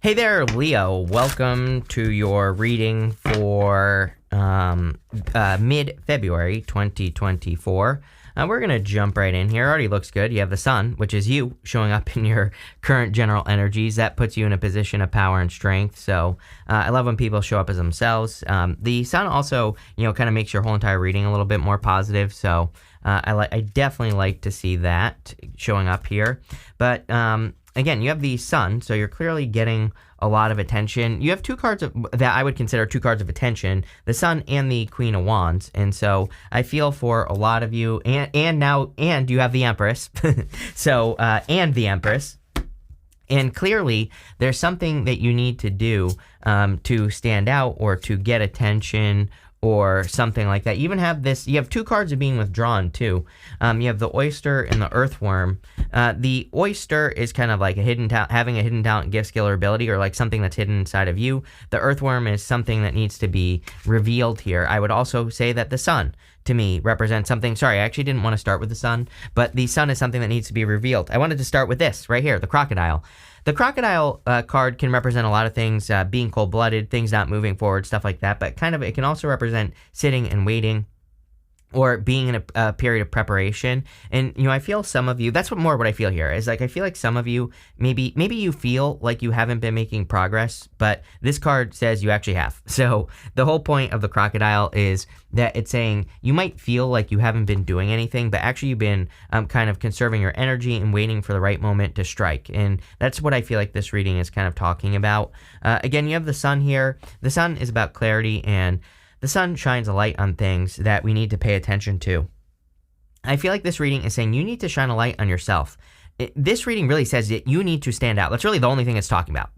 Hey there, Leo. Welcome to your reading for mid-February 2024. We're going to jump right in here. Already looks good. You have the sun, which is you, showing up in your current general energies. That puts you in a position of power and strength. So I love when people show up as themselves. The sun also, kind of makes your whole entire reading a little bit more positive. So I definitely like to see that showing up here. But again, you have the sun, so you're clearly getting a lot of attention. You have two cards that I would consider two cards of attention, the sun and the Queen of Wands. And so I feel for a lot of you, and you have the Empress. And the Empress. And clearly, there's something that you need to do to stand out or to get attention or something like that. You even have this, you have two cards of being withdrawn too. You have the oyster and the earthworm. The oyster is kind of like a hidden having a hidden talent, gift, skill, or ability, or like something that's hidden inside of you. The earthworm is something that needs to be revealed here. I would also say that the sun, to me, represents something. Sorry, I actually didn't want to start with the sun, but the sun is something that needs to be revealed. I wanted to start with this right here, the crocodile. The crocodile card can represent a lot of things, being cold-blooded, things not moving forward, stuff like that, but it can also represent sitting and waiting or being in a period of preparation. And, I feel some of you, that's what I feel here, is like, I feel like some of you, maybe you feel like you haven't been making progress, but this card says you actually have. So the whole point of the crocodile is that it's saying you might feel like you haven't been doing anything, but actually you've been kind of conserving your energy and waiting for the right moment to strike. And that's what I feel like this reading is kind of talking about. Again, you have the sun here. The sun is about clarity, and the sun shines a light on things that we need to pay attention to. I feel like this reading is saying you need to shine a light on yourself. This reading really says that you need to stand out. That's really the only thing it's talking about.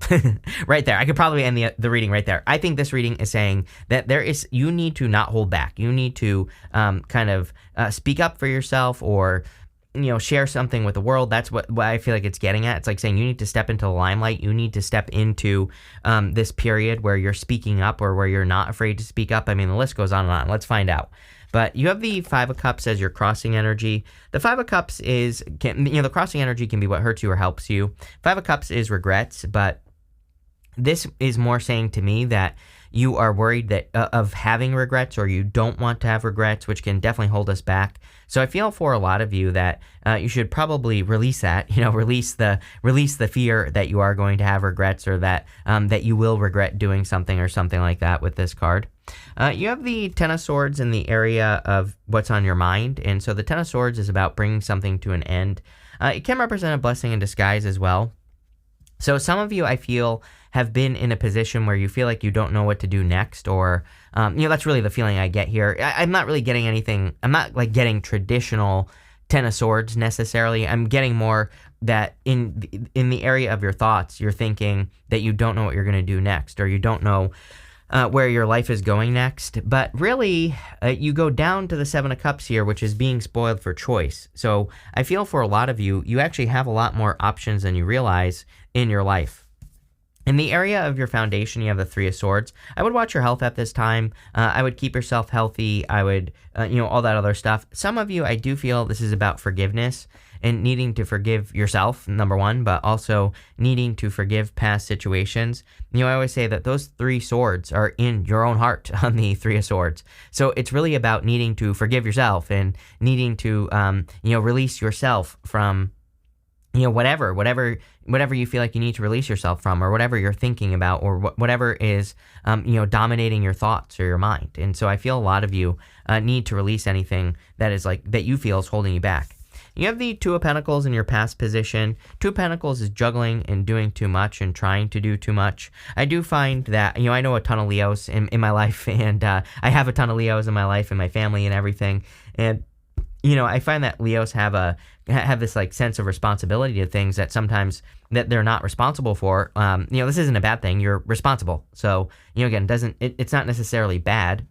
Right there. I could probably end the reading right there. I think this reading is saying that you need to not hold back. You need to speak up for yourself, or share something with the world. That's what I feel like it's getting at. It's like saying you need to step into the limelight. You need to step into this period where you're speaking up, or where you're not afraid to speak up. I mean, the list goes on and on. Let's find out. But you have the Five of Cups as your crossing energy. The Five of Cups the crossing energy can be what hurts you or helps you. Five of Cups is regrets, but this is more saying to me that you are worried that of having regrets, or you don't want to have regrets, which can definitely hold us back. So I feel for a lot of you that you should probably release that, release the fear that you are going to have regrets, or that you will regret doing something or something like that with this card. You have the Ten of Swords in the area of what's on your mind. And so the Ten of Swords is about bringing something to an end. It can represent a blessing in disguise as well. So some of you, I feel, have been in a position where you feel like you don't know what to do next, or, that's really the feeling I get here. I'm not really getting anything. I'm not like getting traditional Ten of Swords necessarily. I'm getting more that in the area of your thoughts, you're thinking that you don't know what you're going to do next, or you don't know where your life is going next. But really, you go down to the Seven of Cups here, which is being spoiled for choice. So I feel for a lot of you, you actually have a lot more options than you realize in your life. In the area of your foundation, you have the Three of Swords. I would watch your health at this time. I would keep yourself healthy. I would, all that other stuff. Some of you, I do feel this is about forgiveness and needing to forgive yourself, number one, but also needing to forgive past situations. I always say that those three swords are in your own heart on the Three of Swords. So it's really about needing to forgive yourself and needing to, release yourself from whatever you feel like you need to release yourself from, or whatever you're thinking about, or whatever is, dominating your thoughts or your mind. And so I feel a lot of you need to release anything that is that you feel is holding you back. You have the Two of Pentacles in your past position. Two of Pentacles is juggling and doing too much and trying to do too much. I do find that, I know a ton of Leos in my life, and I have a ton of Leos in my life and my family and everything. And I find that Leos have this sense of responsibility to things that sometimes that they're not responsible for. This isn't a bad thing. You're responsible. So, again, it's not necessarily bad,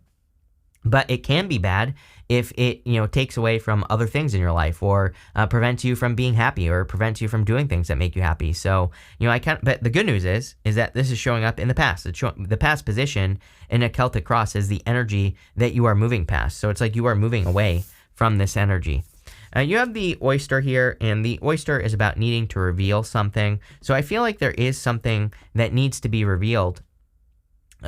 but it can be bad if it, takes away from other things in your life, or prevents you from being happy, or prevents you from doing things that make you happy. So, but the good news is that this is showing up in the past. The past position in a Celtic cross is the energy that you are moving past. So it's like you are moving away from this energy. You have the oyster here, and the oyster is about needing to reveal something. So I feel like there is something that needs to be revealed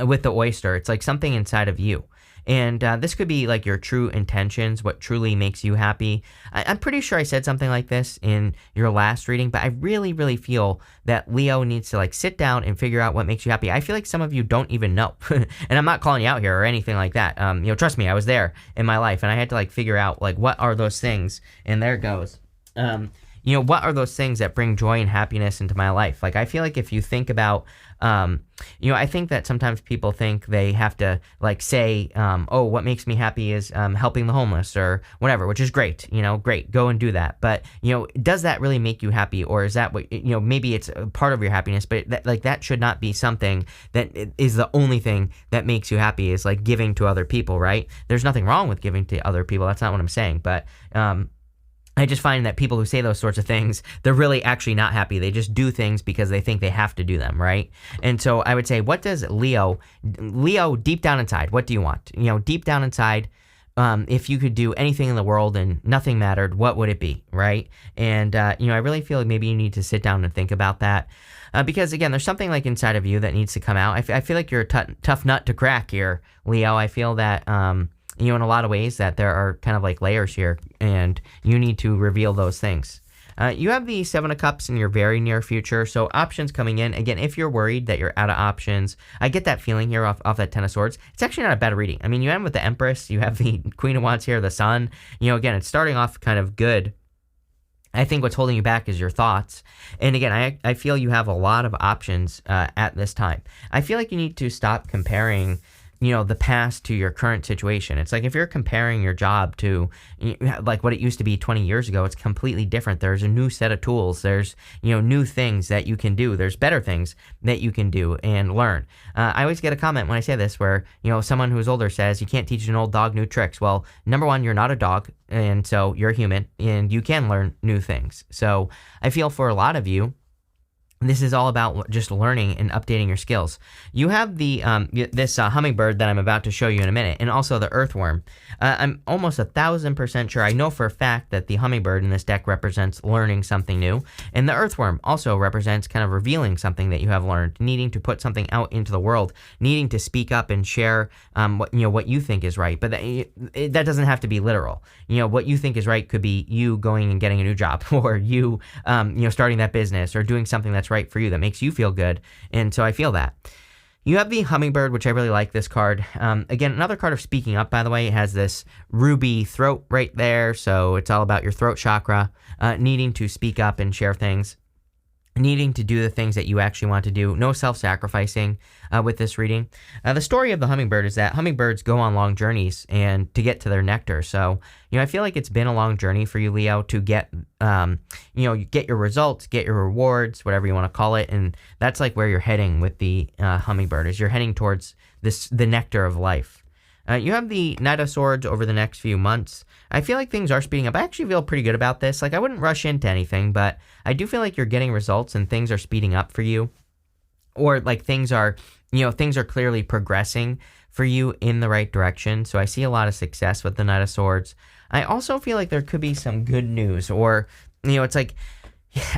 with the oyster. It's like something inside of you. And this could be like your true intentions, what truly makes you happy. I'm pretty sure I said something like this in your last reading, but I really, really feel that Leo needs to like sit down and figure out what makes you happy. I feel like some of you don't even know. And I'm not calling you out here or anything like that. Trust me, I was there in my life and I had to like figure out like what are those things. And there it goes. What are those things that bring joy and happiness into my life? Like, I feel like if you think about, I think that sometimes people think they have to like say, what makes me happy is helping the homeless or whatever, which is great, great, go and do that. But, does that really make you happy? Or is that what, maybe it's a part of your happiness, but that should not be something that is the only thing that makes you happy is like giving to other people, right? There's nothing wrong with giving to other people. That's not what I'm saying. But, I just find that people who say those sorts of things, they're really actually not happy. They just do things because they think they have to do them, right? And so I would say, what does Leo, deep down inside, what do you want? Deep down inside, if you could do anything in the world and nothing mattered, what would it be, right? And, I really feel like maybe you need to sit down and think about that. Because, again, there's something like inside of you that needs to come out. I feel like you're a tough nut to crack here, Leo. I feel that... in a lot of ways that there are kind of like layers here and you need to reveal those things. You have the Seven of Cups in your very near future. So options coming in. Again, if you're worried that you're out of options, I get that feeling here off that Ten of Swords. It's actually not a bad reading. I mean, you end with the Empress. You have the Queen of Wands here, the Sun. Again, it's starting off kind of good. I think what's holding you back is your thoughts. And again, I feel you have a lot of options at this time. I feel like you need to stop comparing the past to your current situation. It's like if you're comparing your job to like what it used to be 20 years ago, it's completely different. There's a new set of tools. There's, new things that you can do. There's better things that you can do and learn. I always get a comment when I say this where, someone who's older says, you can't teach an old dog new tricks. Well, number one, you're not a dog. And so you're human and you can learn new things. So I feel for a lot of you, this is all about just learning and updating your skills. You have the this hummingbird that I'm about to show you in a minute, and also the earthworm. I'm almost 1,000% sure. I know for a fact that the hummingbird in this deck represents learning something new, and the earthworm also represents kind of revealing something that you have learned, needing to put something out into the world, needing to speak up and share what you think is right. But that doesn't have to be literal. What you think is right could be you going and getting a new job, or you starting that business, or doing something that's right for you that makes you feel good. And so I feel that. You have the hummingbird, which I really like this card. Again, another card of speaking up, by the way. It has this ruby throat right there. So it's all about your throat chakra, needing to speak up and share things, needing to do the things that you actually want to do. No self-sacrificing with this reading. The story of the hummingbird is that hummingbirds go on long journeys and to get to their nectar. So, I feel like it's been a long journey for you, Leo, to get, you get your results, get your rewards, whatever you want to call it. And that's like where you're heading with the hummingbird, is you're heading towards the nectar of life. You have the Knight of Swords over the next few months. I feel like things are speeding up. I actually feel pretty good about this. Like, I wouldn't rush into anything, but I do feel like you're getting results and things are speeding up for you. Or like things are clearly progressing for you in the right direction. So I see a lot of success with the Knight of Swords. I also feel like there could be some good news, or, it's like,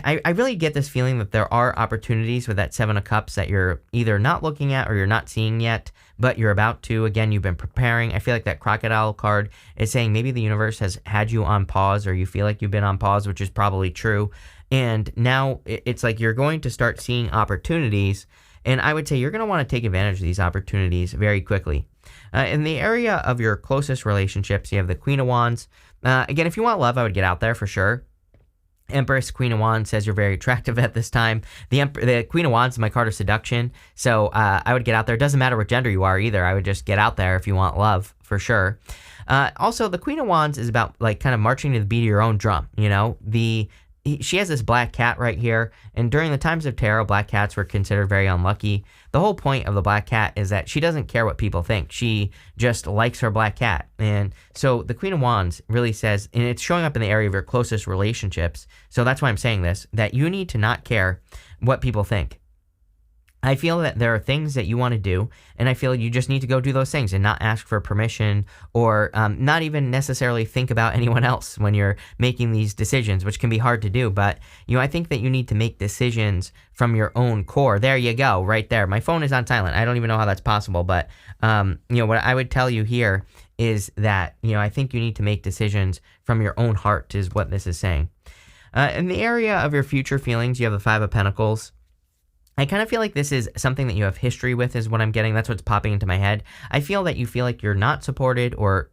I really get this feeling that there are opportunities with that Seven of Cups that you're either not looking at or you're not seeing yet, but you're about to. Again, you've been preparing. I feel like that crocodile card is saying maybe the universe has had you on pause, or you feel like you've been on pause, which is probably true. And now it's like you're going to start seeing opportunities, and I would say you're going to want to take advantage of these opportunities very quickly. In the area of your closest relationships, you have the Queen of Wands. Again, if you want love, I would get out there for sure. Empress, Queen of Wands says you're very attractive at this time. The Queen of Wands is my card of seduction, so I would get out there. It doesn't matter what gender you are either. I would just get out there if you want love, for sure. Also, the Queen of Wands is about like kind of marching to the beat of your own drum. She has this black cat right here, and during the times of tarot, black cats were considered very unlucky. The whole point of the black cat is that she doesn't care what people think. She just likes her black cat. And so the Queen of Wands really says, and it's showing up in the area of your closest relationships, so that's why I'm saying this, that you need to not care what people think. I feel that there are things that you want to do, and I feel you just need to go do those things and not ask for permission or not even necessarily think about anyone else when you're making these decisions, which can be hard to do. But, I think that you need to make decisions from your own core. There you go, right there. My phone is on silent. I don't even know how that's possible. But, what I would tell you here is that, I think you need to make decisions from your own heart is what this is saying. In the area of your future feelings, you have the Five of Pentacles. I kind of feel like this is something that you have history with is what I'm getting. That's what's popping into my head. I feel that you feel like you're not supported or,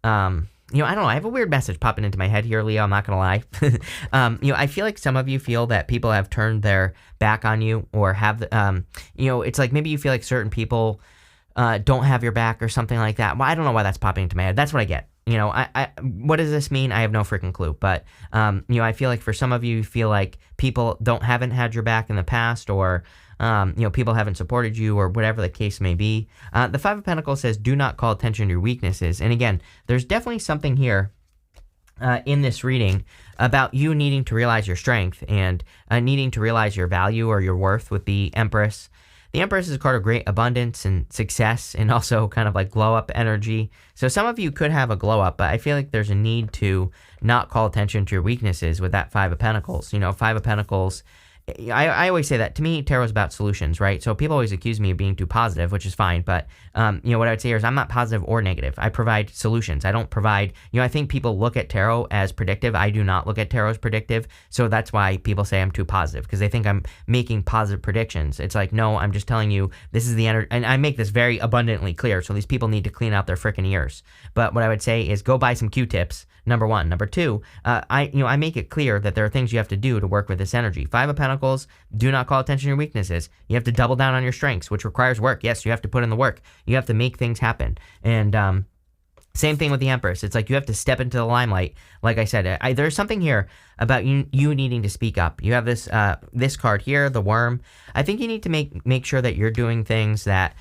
I don't know. I have a weird message popping into my head here, Leo. I'm not going to lie. I feel like some of you feel that people have turned their back on you or have, it's like maybe you feel like certain people don't have your back or something like that. Well, I don't know why that's popping into my head. That's what I get. What does this mean? I have no freaking clue. But, I feel like for some of you, you feel like people haven't had your back in the past or, people haven't supported you or whatever the case may be. The Five of Pentacles says, do not call attention to your weaknesses. And again, there's definitely something here in this reading about you needing to realize your strength and needing to realize your value or your worth with the Empress. The Empress is a card of great abundance and success and also kind of like glow up energy. So some of you could have a glow up, but I feel like there's a need to not call attention to your weaknesses with that Five of Pentacles. Five of Pentacles, I always say that to me, tarot is about solutions, right? So people always accuse me of being too positive, which is fine. But, what I would say here is I'm not positive or negative. I provide solutions. I don't provide, I think people look at tarot as predictive. I do not look at tarot as predictive. So that's why people say I'm too positive because they think I'm making positive predictions. It's like, no, I'm just telling you this is the energy. And I make this very abundantly clear. So these people need to clean out their freaking ears. But what I would say is go buy some Q-tips. Number one. Number two, I make it clear that there are things you have to do to work with this energy. Five of Pentacles, do not call attention to your weaknesses. You have to double down on your strengths, which requires work. Yes, you have to put in the work. You have to make things happen. And same thing with the Empress. It's like you have to step into the limelight. Like I said, there's something here about you needing to speak up. You have this card here, the Worm. I think you need to make sure that you're doing things that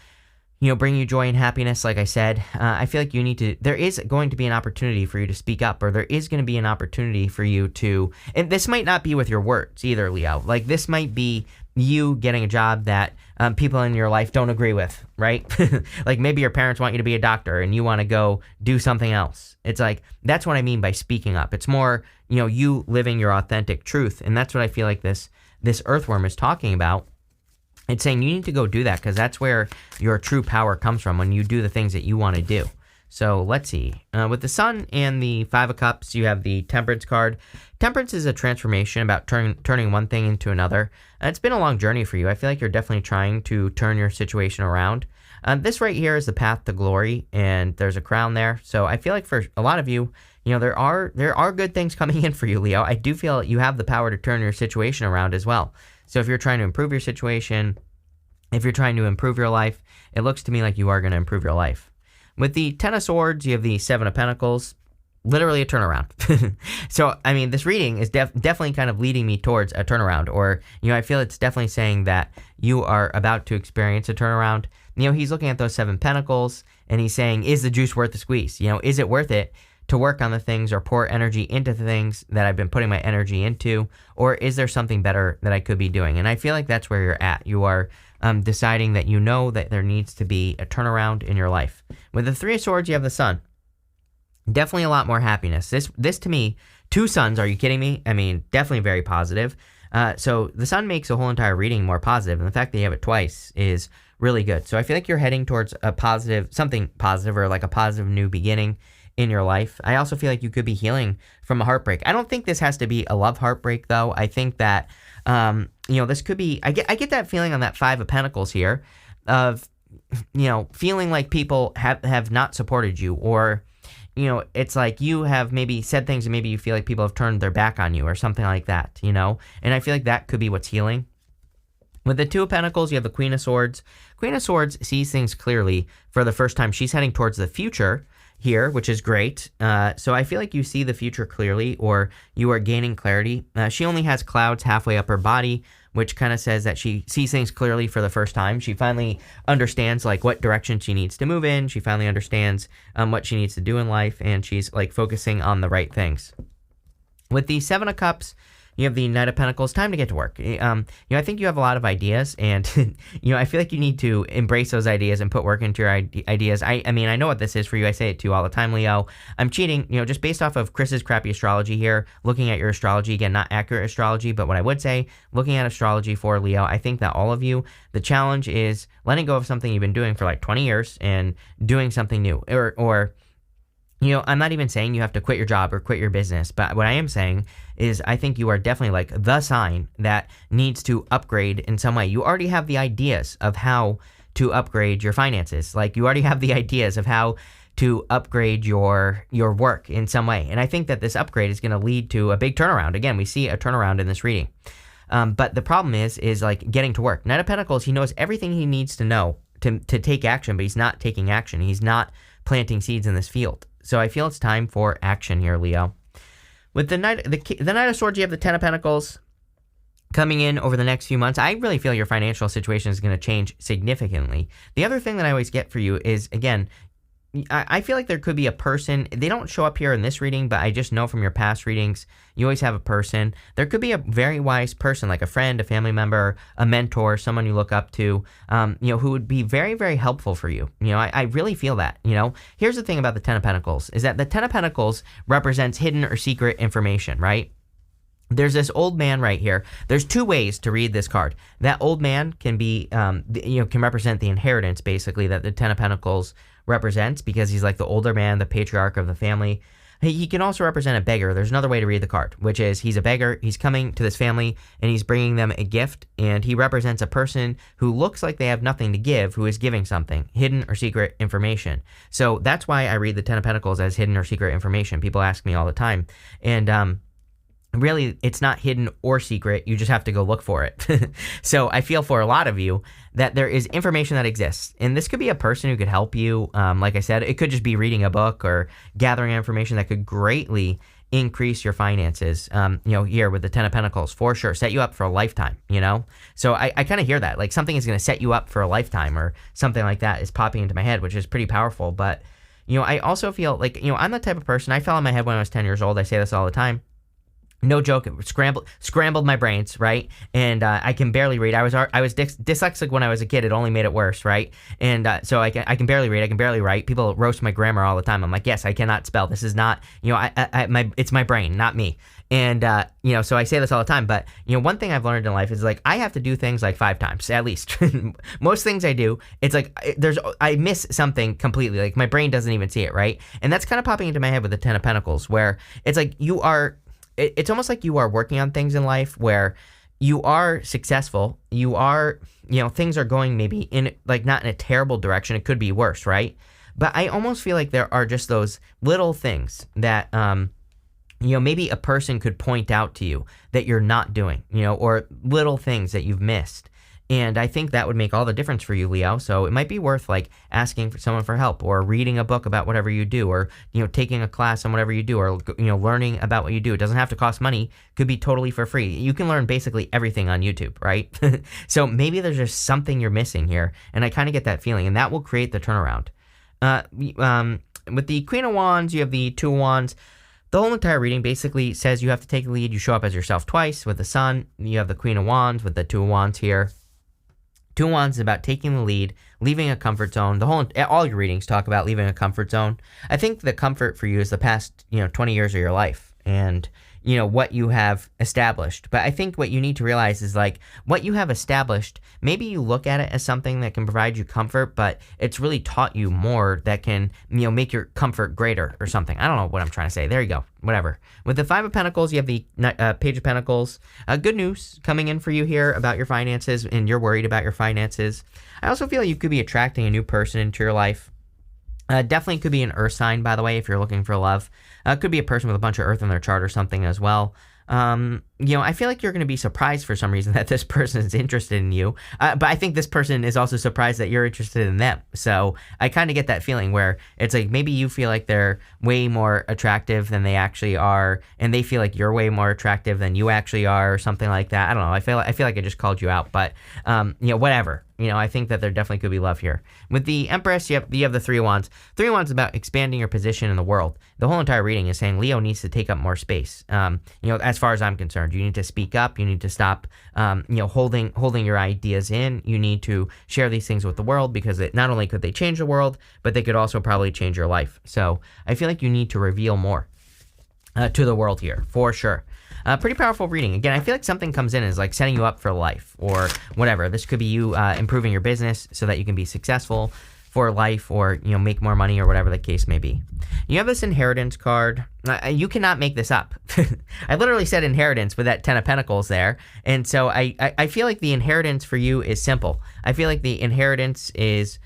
bring you joy and happiness, like I said. I feel like there is going to be an opportunity for you to speak up, or there is going to be an opportunity for you to, and this might not be with your words either, Leo. Like this might be you getting a job that people in your life don't agree with, right? Like maybe your parents want you to be a doctor and you want to go do something else. It's like, that's what I mean by speaking up. It's more, you living your authentic truth. And that's what I feel like this earthworm is talking about. It's saying you need to go do that because that's where your true power comes from when you do the things that you want to do. So let's see. With the Sun and the Five of Cups, you have the Temperance card. Temperance is a transformation about turning one thing into another. It's been a long journey for you. I feel like you're definitely trying to turn your situation around. This right here is the path to glory, and there's a crown there. So I feel like for a lot of you, there are good things coming in for you, Leo. I do feel you have the power to turn your situation around as well. So if you're trying to improve your situation, if you're trying to improve your life, it looks to me like you are going to improve your life. With the Ten of Swords, you have the Seven of Pentacles, literally a turnaround. So, I mean, this reading is definitely kind of leading me towards a turnaround, or, I feel it's definitely saying that you are about to experience a turnaround. He's looking at those Seven Pentacles, and he's saying, is the juice worth the squeeze? Is it worth it to work on the things or pour energy into the things that I've been putting my energy into, or is there something better that I could be doing? And I feel like that's where you're at. You are deciding that that there needs to be a turnaround in your life. With the Three of Swords, you have the Sun. Definitely a lot more happiness. This to me, two suns, are you kidding me? I mean, definitely very positive. So the Sun makes a whole entire reading more positive, and the fact that you have it twice is really good. So I feel like you're heading towards something positive, or like a positive new beginning in your life. I also feel like you could be healing from a heartbreak. I don't think this has to be a love heartbreak, though. I think that, this could be, I get that feeling on that Five of Pentacles here of, feeling like people have not supported you, or, it's like you have maybe said things and maybe you feel like people have turned their back on you or something like that, and I feel like that could be what's healing. With the Two of Pentacles, you have the Queen of Swords. Queen of Swords sees things clearly for the first time. She's heading towards the future here, which is great. So I feel like you see the future clearly, or you are gaining clarity. She only has clouds halfway up her body, which kind of says that she sees things clearly for the first time. She finally understands like what direction she needs to move in. She finally understands what she needs to do in life, and she's like focusing on the right things. With the Seven of Cups, you have the Knight of Pentacles, time to get to work. I think you have a lot of ideas, and I feel like you need to embrace those ideas and put work into your ideas. I mean, I know what this is for you. I say it to you all the time, Leo. I'm cheating, just based off of Chris's crappy astrology here, looking at your astrology, again, not accurate astrology, but what I would say, looking at astrology for Leo, I think that all of you, the challenge is letting go of something you've been doing for like 20 years and doing something new, or I'm not even saying you have to quit your job or quit your business, but what I am saying is I think you are definitely like the sign that needs to upgrade in some way. You already have the ideas of how to upgrade your finances. Like you already have the ideas of how to upgrade your work in some way. And I think that this upgrade is going to lead to a big turnaround. Again, we see a turnaround in this reading. But the problem is like getting to work. Knight of Pentacles, he knows everything he needs to know to take action, but he's not taking action. He's not planting seeds in this field. So I feel it's time for action here, Leo. With the Knight of Swords, you have the Ten of Pentacles coming in over the next few months. I really feel your financial situation is going to change significantly. The other thing that I always get for you is, again, I feel like there could be a person, they don't show up here in this reading, but I just know from your past readings, you always have a person. There could be a very wise person, like a friend, a family member, a mentor, someone you look up to, who would be very, very helpful for you. I really feel that, Here's the thing about the Ten of Pentacles, is that the Ten of Pentacles represents hidden or secret information, right? There's this old man right here. There's two ways to read this card. That old man can be, can represent the inheritance, basically, that the Ten of Pentacles represents, because he's like the older man, the patriarch of the family. He can also represent a beggar. There's another way to read the card, which is he's a beggar. He's coming to this family and he's bringing them a gift, and he represents a person who looks like they have nothing to give, who is giving something, hidden or secret information. So that's why I read the Ten of Pentacles as hidden or secret information. People ask me all the time. And, really, it's not hidden or secret. You just have to go look for it. So I feel for a lot of you that there is information that exists. And this could be a person who could help you. Like I said, it could just be reading a book or gathering information that could greatly increase your finances, here with the Ten of Pentacles, for sure. Set you up for a lifetime, So I kind of hear that. Like something is going to set you up for a lifetime, or something like that is popping into my head, which is pretty powerful. But, I also feel like, I'm the type of person, I fell on my head when I was 10 years old. I say this all the time. No joke, it scrambled my brains, right? And I can barely read. I was dyslexic when I was a kid. It only made it worse, right? And so I can barely read. I can barely write. People roast my grammar all the time. I'm like, yes, I cannot spell. This is not, it's my brain, not me. And so I say this all the time. But one thing I've learned in life is like I have to do things like 5 times at least. Most things I do, it's like I miss something completely. Like my brain doesn't even see it, right? And that's kind of popping into my head with the Ten of Pentacles, where it's like it's almost like you are working on things in life where you are successful. You are, things are going maybe in like not in a terrible direction. It could be worse, right? But I almost feel like there are just those little things that, maybe a person could point out to you that you're not doing, or little things that you've missed. And I think that would make all the difference for you, Leo. So it might be worth like asking for someone for help, or reading a book about whatever you do, or, taking a class on whatever you do, or, learning about what you do. It doesn't have to cost money. It could be totally for free. You can learn basically everything on YouTube, right? So maybe there's just something you're missing here. And I kind of get that feeling, and that will create the turnaround. With the Queen of Wands, you have the Two of Wands. The whole entire reading basically says you have to take the lead. You show up as yourself twice. With the Sun, you have the Queen of Wands with the Two of Wands here. Two of Wands is about taking the lead, leaving a comfort zone. All your readings talk about leaving a comfort zone. I think the comfort for you is the past, 20 years of your life, and what you have established. But I think what you need to realize is like what you have established, maybe you look at it as something that can provide you comfort, but it's really taught you more that can, make your comfort greater or something. I don't know what I'm trying to say. There you go. Whatever. With the Five of Pentacles, you have the Page of Pentacles. Good news coming in for you here about your finances, and you're worried about your finances. I also feel you could be attracting a new person into your life. Definitely could be an earth sign, by the way, if you're looking for love. Could be a person with a bunch of earth in their chart or something as well. I feel like you're going to be surprised for some reason that this person is interested in you. But I think this person is also surprised that you're interested in them. So I kind of get that feeling where it's like maybe you feel like they're way more attractive than they actually are, and they feel like you're way more attractive than you actually are, or something like that. I don't know. I feel like I just called you out, but whatever. I think that there definitely could be love here. With the Empress, you have the Three of Wands. Three of Wands is about expanding your position in the world. The whole entire reading is saying Leo needs to take up more space. As far as I'm concerned, you need to speak up. You need to stop, holding your ideas in. You need to share these things with the world, because not only could they change the world, but they could also probably change your life. So I feel like you need to reveal more to the world here, for sure. Pretty powerful reading. Again, I feel like something comes in and is like setting you up for life or whatever. This could be you improving your business so that you can be successful for life, or make more money, or whatever the case may be. You have this inheritance card. You cannot make this up. I literally said inheritance with that 10 of Pentacles there. And so I feel like the inheritance for you is simple. I feel like the inheritance is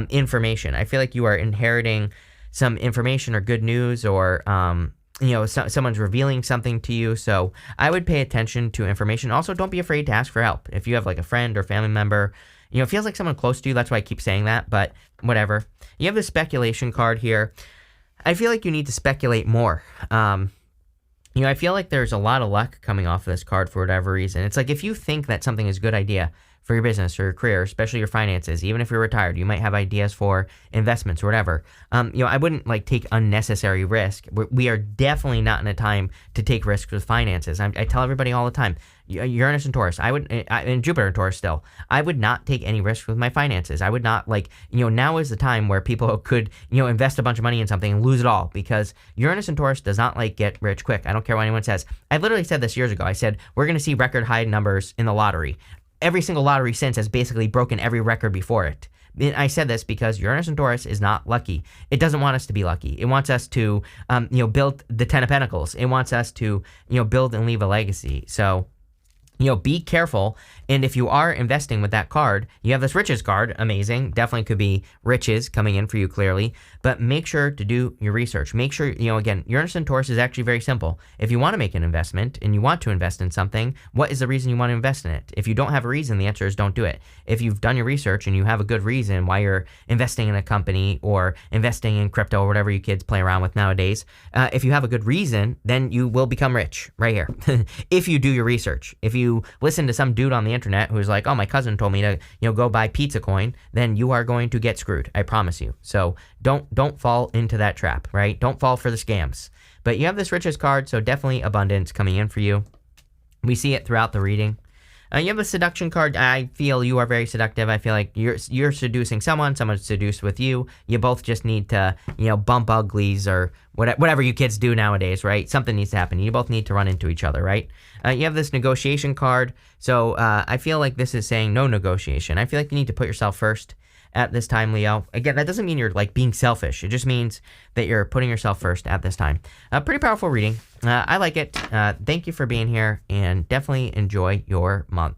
information. I feel like you are inheriting some information or good news, or someone's revealing something to you. So I would pay attention to information. Also, don't be afraid to ask for help. If you have like a friend or family member, it feels like someone close to you. That's why I keep saying that, but whatever. You have the speculation card here. I feel like you need to speculate more. I feel like there's a lot of luck coming off of this card for whatever reason. It's like if you think that something is a good idea for your business or your career, especially your finances, even if you're retired, you might have ideas for investments or whatever. I wouldn't take unnecessary risk. We are definitely not in a time to take risks with finances. I tell everybody all the time, Uranus and Taurus, and Jupiter and Taurus still, I would not take any risks with my finances. I would not now is the time where people could, invest a bunch of money in something and lose it all, because Uranus and Taurus does not get rich quick. I don't care what anyone says. I literally said this years ago. I said, we're going to see record high numbers in the lottery. Every single lottery since has basically broken every record before it. I said this because Uranus and Taurus is not lucky. It doesn't want us to be lucky. It wants us to, build the 10 of Pentacles. It wants us to, build and leave a legacy. So, be careful. And if you are investing with that card, you have this riches card. Amazing. Definitely could be riches coming in for you, clearly. But make sure to do your research. Make sure, again, Uranus and Taurus is actually very simple. If you want to make an investment and you want to invest in something, what is the reason you want to invest in it? If you don't have a reason, the answer is don't do it. If you've done your research and you have a good reason why you're investing in a company or investing in crypto or whatever you kids play around with nowadays, if you have a good reason, then you will become rich right here. If you do your research. If you listen to some dude on the internet who's like, oh, my cousin told me to, go buy pizza coin, then you are going to get screwed. I promise you. So don't fall into that trap, right? Don't fall for the scams. But you have this riches card, so definitely abundance coming in for you. We see it throughout the reading. You have a seduction card. I feel you are very seductive. I feel like you're seducing someone's seduced with you. You both just need to, bump uglies or whatever you kids do nowadays, right? Something needs to happen. You both need to run into each other, right? You have this negotiation card. So I feel like this is saying no negotiation. I feel like you need to put yourself first at this time, Leo. Again, that doesn't mean you're being selfish. It just means that you're putting yourself first at this time. Pretty powerful reading. I like it. Thank you for being here, and definitely enjoy your month.